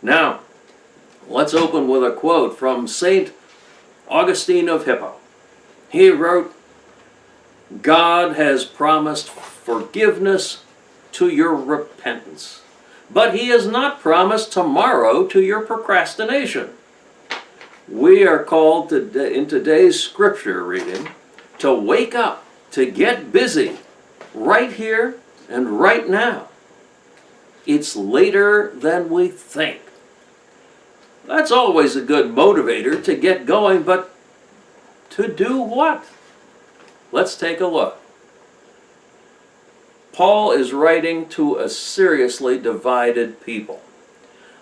Now, let's open with a quote from St. Augustine of Hippo. He wrote, "God has promised forgiveness to your repentance, but he has not promised tomorrow to your procrastination." We are called in today's scripture reading to wake up, to get busy right here and right now. It's later than we think. That's always a good motivator to get going, but to do what? Let's take a look. Paul is writing to a seriously divided people.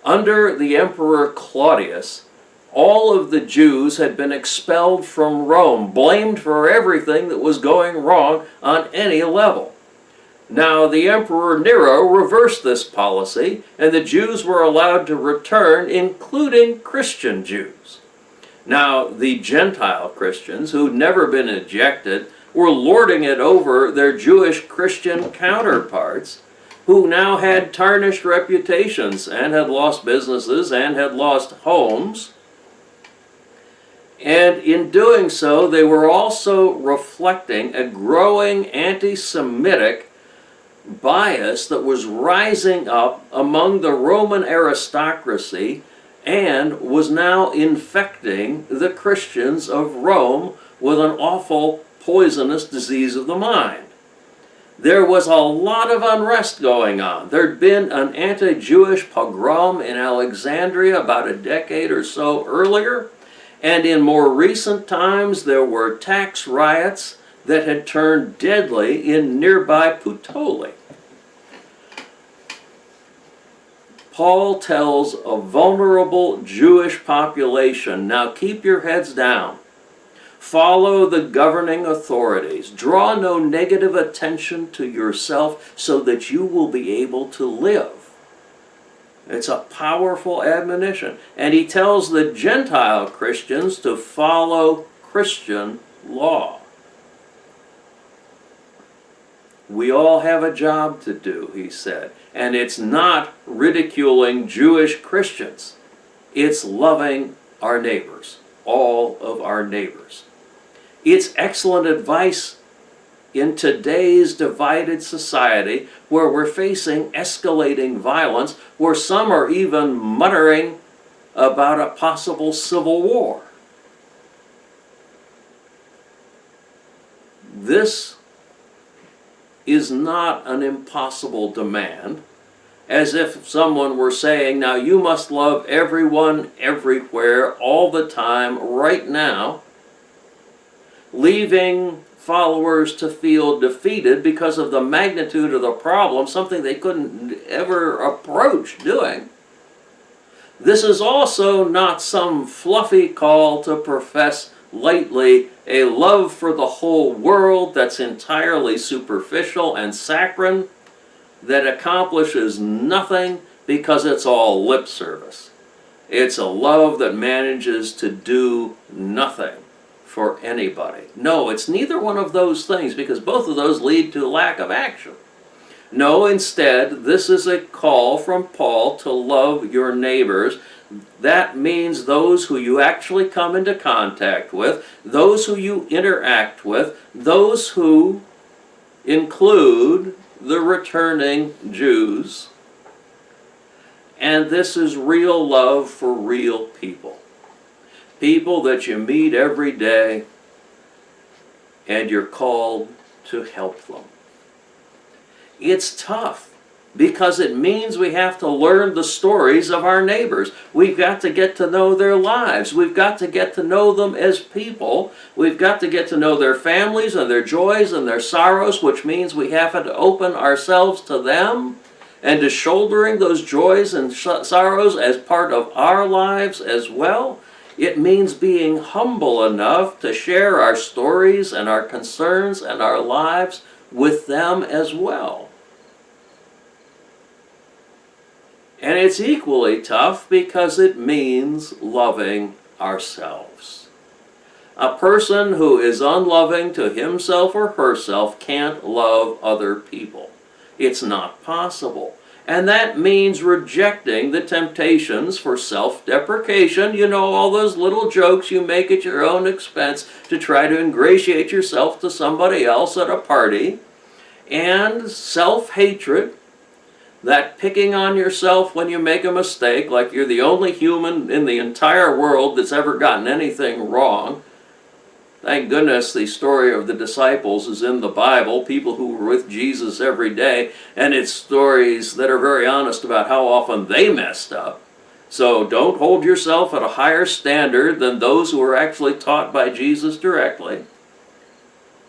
Under the Emperor Claudius, all of the Jews had been expelled from Rome, blamed for everything that was going wrong on any level. Now, the Emperor Nero reversed this policy, and the Jews were allowed to return, including Christian Jews. Now, the Gentile Christians, who'd never been ejected, were lording it over their Jewish Christian counterparts, who now had tarnished reputations and had lost businesses and had lost homes. And in doing so, they were also reflecting a growing anti-Semitic bias that was rising up among the Roman aristocracy and was now infecting the Christians of Rome with an awful poisonous disease of the mind. There was a lot of unrest going on. There'd been an anti-Jewish pogrom in Alexandria about a decade or so earlier, and in more recent times there were tax riots that had turned deadly in nearby Puteoli. Paul tells a vulnerable Jewish population, now keep your heads down. Follow the governing authorities. Draw no negative attention to yourself so that you will be able to live. It's a powerful admonition. And he tells the Gentile Christians to follow Christian law. We all have a job to do, he said. And it's not ridiculing Jewish Christians. It's loving our neighbors, all of our neighbors. It's excellent advice in today's divided society where we're facing escalating violence, where some are even muttering about a possible civil war. This is not an impossible demand, as if someone were saying, now you must love everyone, everywhere, all the time, right now, leaving followers to feel defeated because of the magnitude of the problem, something they couldn't ever approach doing. This is also not some fluffy call to profess lightly a love for the whole world that's entirely superficial and saccharine, that accomplishes nothing because it's all lip service. It's a love that manages to do nothing for anybody. No, it's neither one of those things, because both of those lead to lack of action. No, instead, this is a call from Paul to love your neighbors. That means those who you actually come into contact with, those who you interact with, those who include the returning Jews. And this is real love for real people. People that you meet every day, and you're called to help them. It's tough, because it means we have to learn the stories of our neighbors. We've got to get to know their lives. We've got to get to know them as people. We've got to get to know their families and their joys and their sorrows, which means we have to open ourselves to them and to shouldering those joys and sorrows as part of our lives as well. It means being humble enough to share our stories and our concerns and our lives with them as well. And it's equally tough because it means loving ourselves. A person who is unloving to himself or herself can't love other people. It's not possible. And that means rejecting the temptations for self-deprecation. You know, all those little jokes you make at your own expense to try to ingratiate yourself to somebody else at a party. And self-hatred, that picking on yourself when you make a mistake, like you're the only human in the entire world that's ever gotten anything wrong. Thank goodness the story of the disciples is in the Bible, people who were with Jesus every day, and it's stories that are very honest about how often they messed up. So don't hold yourself at a higher standard than those who are actually taught by Jesus directly,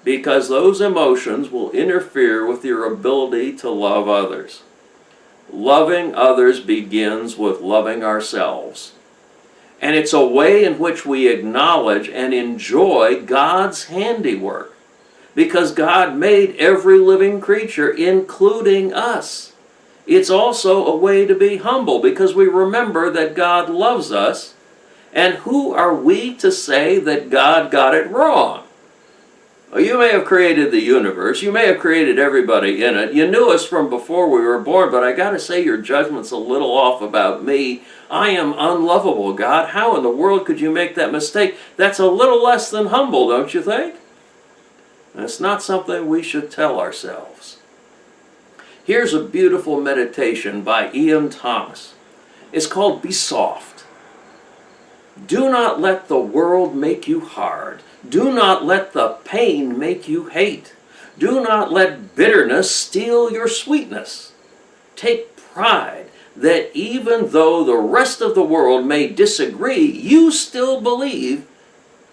because those emotions will interfere with your ability to love others. Loving others begins with loving ourselves. And it's a way in which we acknowledge and enjoy God's handiwork, because God made every living creature, including us. It's also a way to be humble, because we remember that God loves us, and who are we to say that God got it wrong? Well, you may have created the universe, you may have created everybody in it, you knew us from before we were born, but I gotta say your judgment's a little off about me. I am unlovable, God. How in the world could you make that mistake? That's a little less than humble, don't you think? And it's not something we should tell ourselves. Here's a beautiful meditation by Ian Thomas. It's called Be Soft. Do not let the world make you hard. Do not let the pain make you hate. Do not let bitterness steal your sweetness. Take pride that even though the rest of the world may disagree, you still believe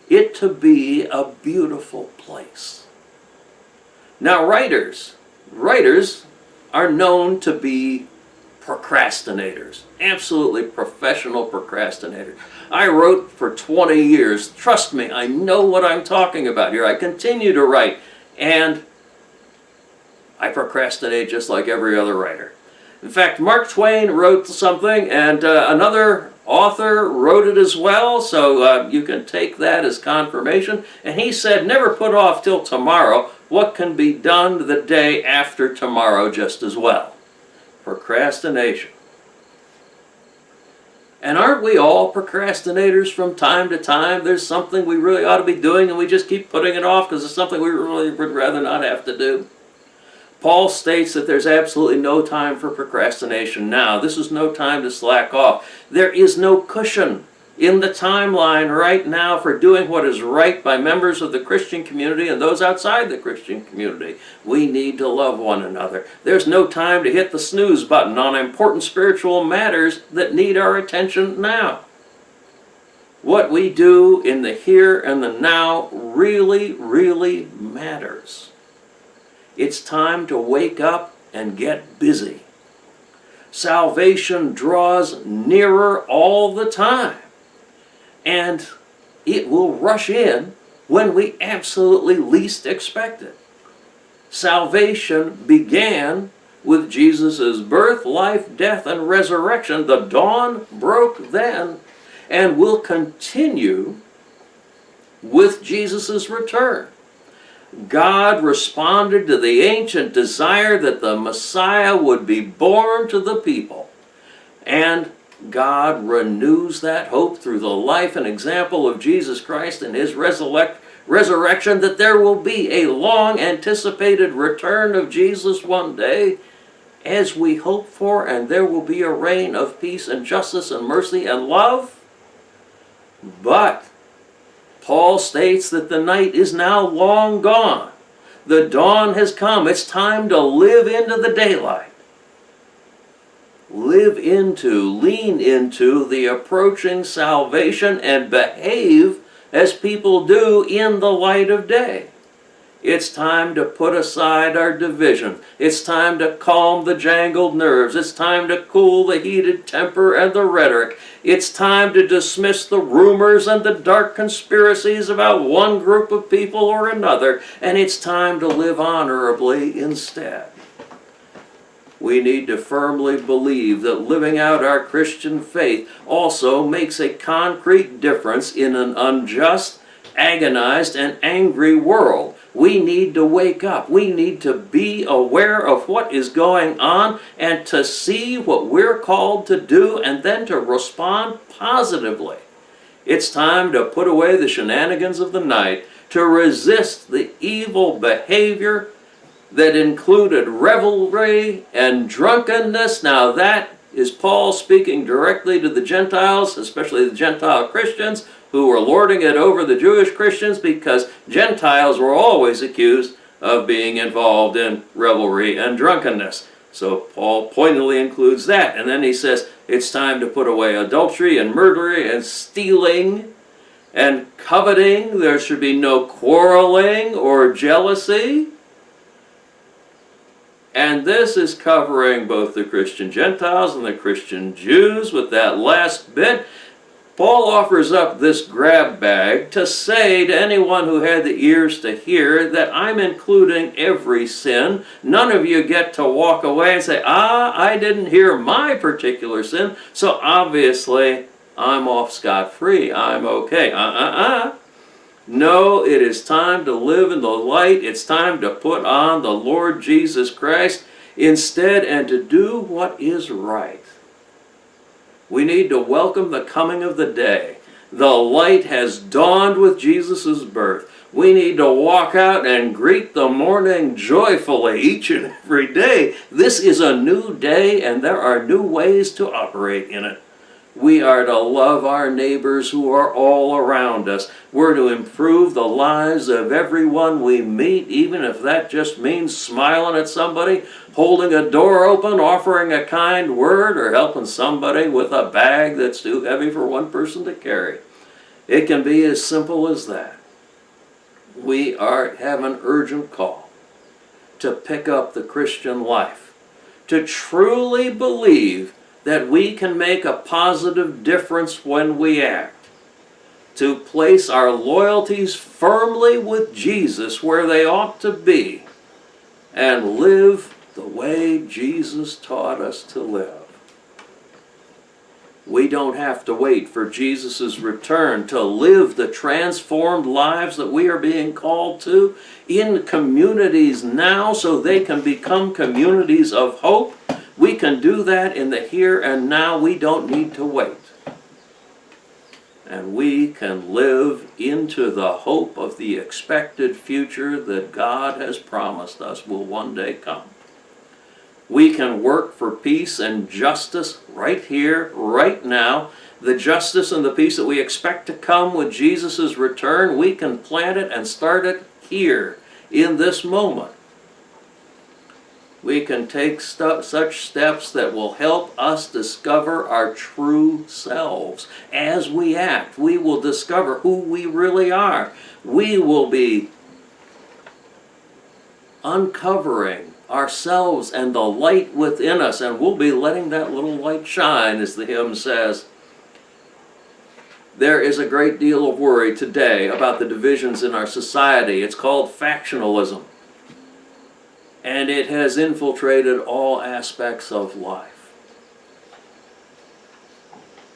it to be a beautiful place. Now, writers are known to be procrastinators, absolutely professional procrastinators. I wrote for 20 years. Trust me, I know what I'm talking about here. I continue to write, and I procrastinate just like every other writer. In fact, Mark Twain wrote something, and another author wrote it as well, so you can take that as confirmation. And he said, never put off till tomorrow what can be done the day after tomorrow just as well. Procrastination. And aren't we all procrastinators from time to time? There's something we really ought to be doing and we just keep putting it off because it's something we really would rather not have to do. Paul states that there's absolutely no time for procrastination now. This is no time to slack off. There is no cushion in the timeline right now for doing what is right by members of the Christian community and those outside the Christian community. We need to love one another. There's no time to hit the snooze button on important spiritual matters that need our attention now. What we do in the here and the now really, really matters. It's time to wake up and get busy. Salvation draws nearer all the time. And it will rush in when we absolutely least expect it. Salvation began with Jesus' birth, life, death, and resurrection. The dawn broke then and will continue with Jesus' return. God responded to the ancient desire that the Messiah would be born to the people. And God renews that hope through the life and example of Jesus Christ and his resurrection, that there will be a long anticipated return of Jesus one day, as we hope for, and there will be a reign of peace and justice and mercy and love. But Paul states that the night is now long gone. The dawn has come. It's time to live into the daylight. Live into, lean into the approaching salvation and behave as people do in the light of day. It's time to put aside our division. It's time to calm the jangled nerves. It's time to cool the heated temper and the rhetoric. It's time to dismiss the rumors and the dark conspiracies about one group of people or another. And it's time to live honorably instead. We need to firmly believe that living out our Christian faith also makes a concrete difference in an unjust, agonized, and angry world. We need to wake up. We need to be aware of what is going on and to see what we're called to do and then to respond positively. It's time to put away the shenanigans of the night, to resist the evil behavior that included revelry and drunkenness. Now that is Paul speaking directly to the Gentiles, especially the Gentile Christians, who were lording it over the Jewish Christians because Gentiles were always accused of being involved in revelry and drunkenness. So Paul pointedly includes that. And then he says it's time to put away adultery and murder and stealing and coveting. There should be no quarreling or jealousy. And this is covering both the Christian Gentiles and the Christian Jews. With that last bit, Paul offers up this grab bag to say to anyone who had the ears to hear that I'm including every sin. None of you get to walk away and say, I didn't hear my particular sin, so obviously I'm off scot-free. I'm okay. No, it is time to live in the light. It's time to put on the Lord Jesus Christ instead and to do what is right. We need to welcome the coming of the day. The light has dawned with Jesus' birth. We need to walk out and greet the morning joyfully each and every day. This is a new day and there are new ways to operate in it. We are to love our neighbors who are all around us. We're to improve the lives of everyone we meet, even if that just means smiling at somebody, holding a door open, offering a kind word, or helping somebody with a bag that's too heavy for one person to carry. It can be as simple as that. We have an urgent call to pick up the Christian life, to truly believe that we can make a positive difference when we act, to place our loyalties firmly with Jesus where they ought to be, and live the way Jesus taught us to live. We don't have to wait for Jesus' return to live the transformed lives that we are being called to in communities now so they can become communities of hope. We can do that in the here and now. We don't need to wait. And we can live into the hope of the expected future that God has promised us will one day come. We can work for peace and justice right here, right now. The justice and the peace that we expect to come with Jesus' return, we can plant it and start it here in this moment. We can take such steps that will help us discover our true selves. As we act, we will discover who we really are. We will be uncovering ourselves and the light within us, and we'll be letting that little light shine, as the hymn says. There is a great deal of worry today about the divisions in our society. It's called factionalism. And it has infiltrated all aspects of life.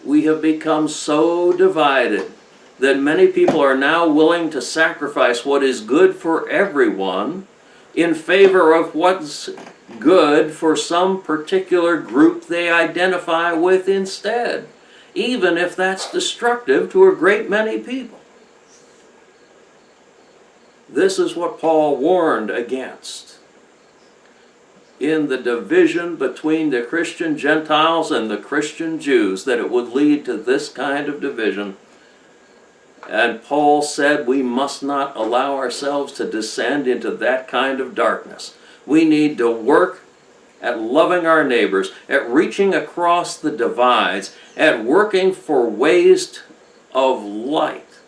We have become so divided that many people are now willing to sacrifice what is good for everyone in favor of what's good for some particular group they identify with instead, even if that's destructive to a great many people. This is what Paul warned against in the division between the Christian Gentiles and the Christian Jews, that it would lead to this kind of division. And Paul said we must not allow ourselves to descend into that kind of darkness. We need to work at loving our neighbors, at reaching across the divides, at working for ways of light,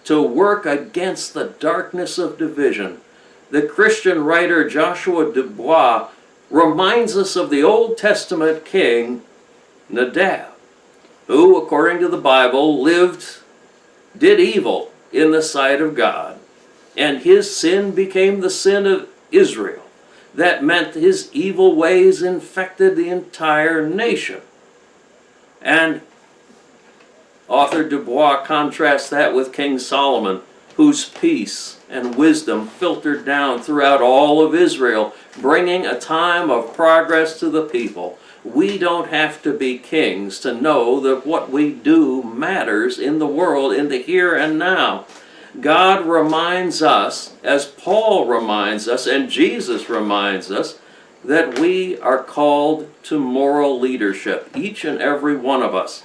to work against the darkness of division. The Christian writer Joshua Dubois reminds us of the Old Testament king Nadab, who, according to the Bible, did evil in the sight of God, and his sin became the sin of Israel. That meant his evil ways infected the entire nation. And author Dubois contrasts that with King Solomon, whose peace and wisdom filtered down throughout all of Israel, bringing a time of progress to the people. We don't have to be kings to know that what we do matters in the world, in the here and now. God reminds us, as Paul reminds us, and Jesus reminds us, that we are called to moral leadership, each and every one of us,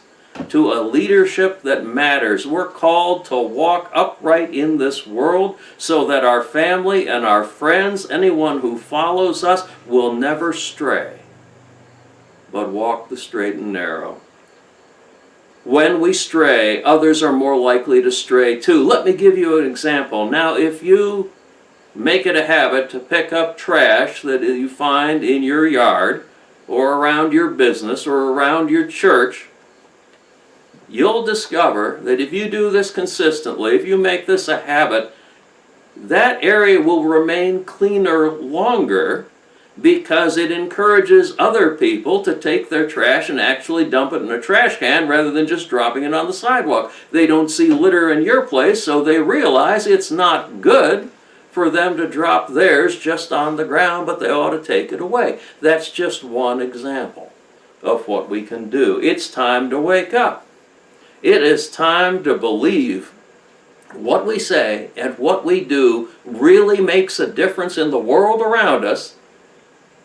to a leadership that matters. We're called to walk upright in this world so that our family and our friends, anyone who follows us, will never stray, but walk the straight and narrow. When we stray, others are more likely to stray too. Let me give you an example. Now, if you make it a habit to pick up trash that you find in your yard or around your business or around your church, you'll discover that if you do this consistently, if you make this a habit, that area will remain cleaner longer because it encourages other people to take their trash and actually dump it in a trash can rather than just dropping it on the sidewalk. They don't see litter in your place, so they realize it's not good for them to drop theirs just on the ground, but they ought to take it away. That's just one example of what we can do. It's time to wake up. It is time to believe what we say and what we do really makes a difference in the world around us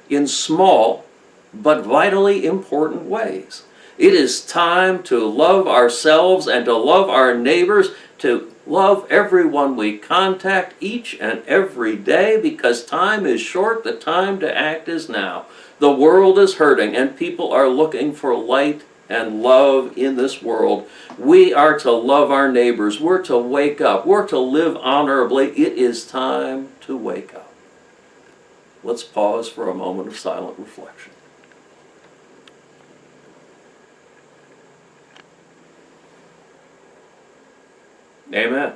in small but vitally important ways. It is time to love ourselves and to love our neighbors, to love everyone we contact each and every day, because time is short. The time to act is now. The world is hurting and people are looking for light and love in this world. We are to love our neighbors. We're to wake up. We're to live honorably. It is time to wake up. Let's pause for a moment of silent reflection. Amen.